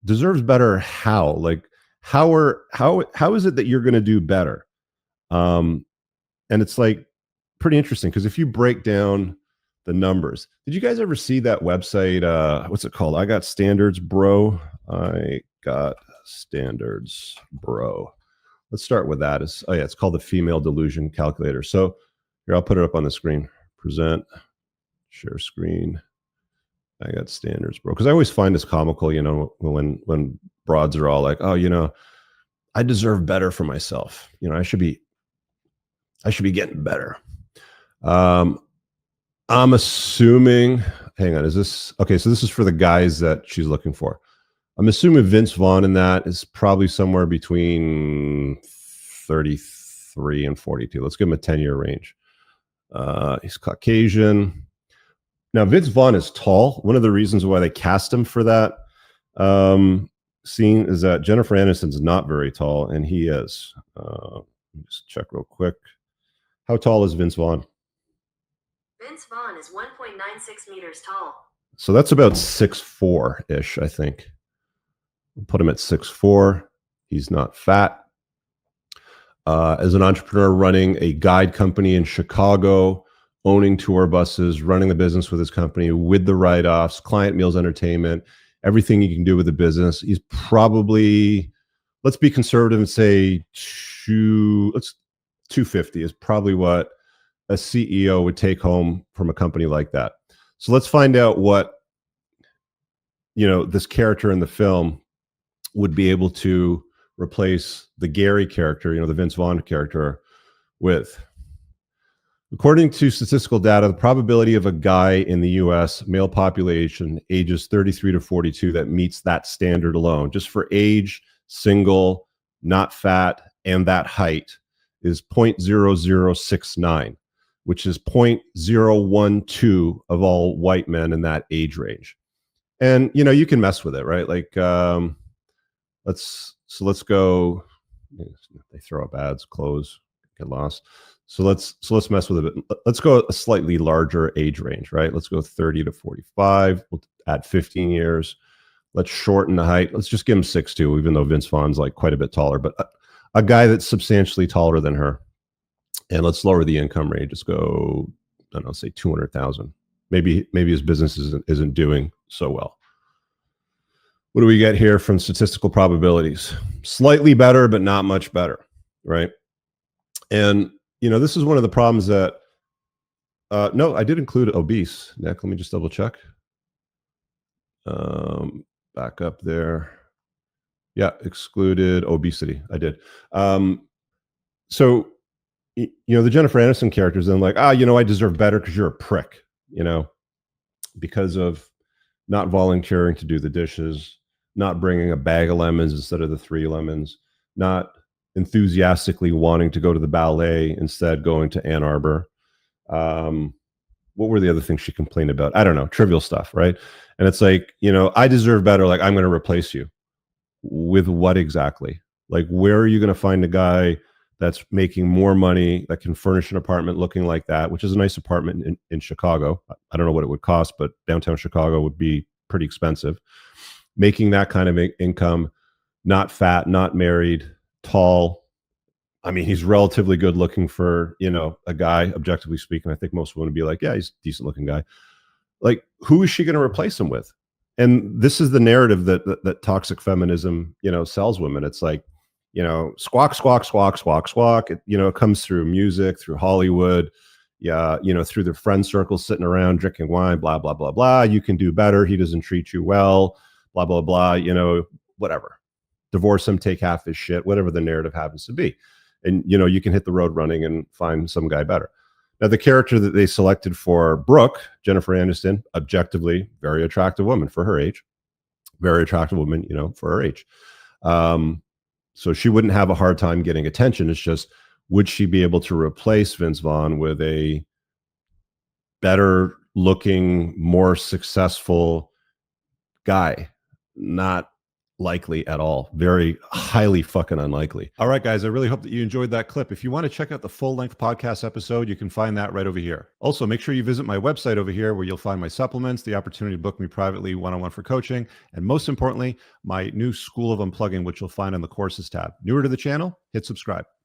deserves better. How? Like, how is it that you're going to do better? And it's like pretty interesting because if you break down the numbers, did you guys ever see that website? What's it called? I Got Standards, Bro. I Got Standards, Bro. Let's start with that. It's called the Female Delusion Calculator. So here, I'll put it up on the screen. Present, share screen. I Got Standards, Bro. Because I always find this comical, when broads are all like, oh, I deserve better for myself. I should be getting better. I'm assuming, hang on, is this, okay, so this is for the guys that she's looking for. I'm assuming Vince Vaughn in that is probably somewhere between 33 and 42. Let's give him a 10-year range. He's Caucasian. Now, Vince Vaughn is tall. One of the reasons why they cast him for that scene is that Jennifer Aniston's not very tall, and he is. Let me just check real quick. How tall is Vince Vaughn? Vince Vaughn is 1.96 meters tall. So that's about 6'4"-ish, I think. We'll put him at 6'4". He's not fat. As an entrepreneur running a guide company in Chicago, owning tour buses, running the business with his company with the write-offs, client meals, entertainment, everything you can do with the business. He's probably, let's be conservative and say 250 is probably what a CEO would take home from a company like that. So let's find out what, this character in the film would be able to replace the Gary character, the Vince Vaughn character with. According to statistical data, the probability of a guy in the US male population ages 33 to 42 that meets that standard alone, just for age, single, not fat, and that height, is 0.0069, which is 0.012 of all white men in that age range. And you can mess with it, right? Like let's go. They throw up ads, close, get lost. So let's mess with it. Let's go a slightly larger age range, right? Let's go 30 to 45. We'll add 15 years. Let's shorten the height. Let's just give him 6'2", even though Vince Vaughn's like quite a bit taller, but a guy that's substantially taller than her. And let's lower the income range. Let's go, I don't know, say 200,000. Maybe his business isn't doing so well. What do we get here from statistical probabilities? Slightly better, but not much better, right? And this is one of the problems that, no, I did include obese. Nick, let me just double check. Back up there. Yeah, excluded obesity. I did. So, the Jennifer Aniston character is then like, I deserve better because you're a prick, because of not volunteering to do the dishes, not bringing a bag of lemons instead of the 3 lemons, not enthusiastically wanting to go to the ballet, instead going to Ann Arbor. What were the other things she complained about? I don't know, trivial stuff, right? And it's like, I deserve better. Like, I'm going to replace you. With what exactly? Like, where are you going to find a guy that's making more money, that can furnish an apartment looking like that, which is a nice apartment in Chicago. I don't know what it would cost, but downtown Chicago would be pretty expensive. Making that kind of income, not fat, not married, tall. I mean, he's relatively good looking for, a guy, objectively speaking. I think most women would be like, yeah, he's a decent looking guy. Like, who is she going to replace him with? And this is the narrative that toxic feminism, sells women. It's like, squawk, squawk, squawk, squawk, squawk. It comes through music, through Hollywood, through their friend circles, sitting around drinking wine, blah, blah, blah, blah. You can do better. He doesn't treat you well, blah, blah, blah, whatever. Divorce him, take half his shit, whatever the narrative happens to be. And, you can hit the road running and find some guy better. Now, the character that they selected for Brooke, Jennifer Aniston, objectively, very attractive woman for her age. Very attractive woman, for her age. So she wouldn't have a hard time getting attention. It's just, would she be able to replace Vince Vaughn with a better looking, more successful guy? Not likely at all. Very highly fucking unlikely. All right, guys, I really hope that you enjoyed that clip. If you want to check out the full-length podcast episode, you can find that right over here. Also, make sure you visit my website over here where you'll find my supplements, the opportunity to book me privately one-on-one for coaching, and most importantly, my new School of Unplugging, which you'll find on the courses tab. Newer to the channel, hit subscribe.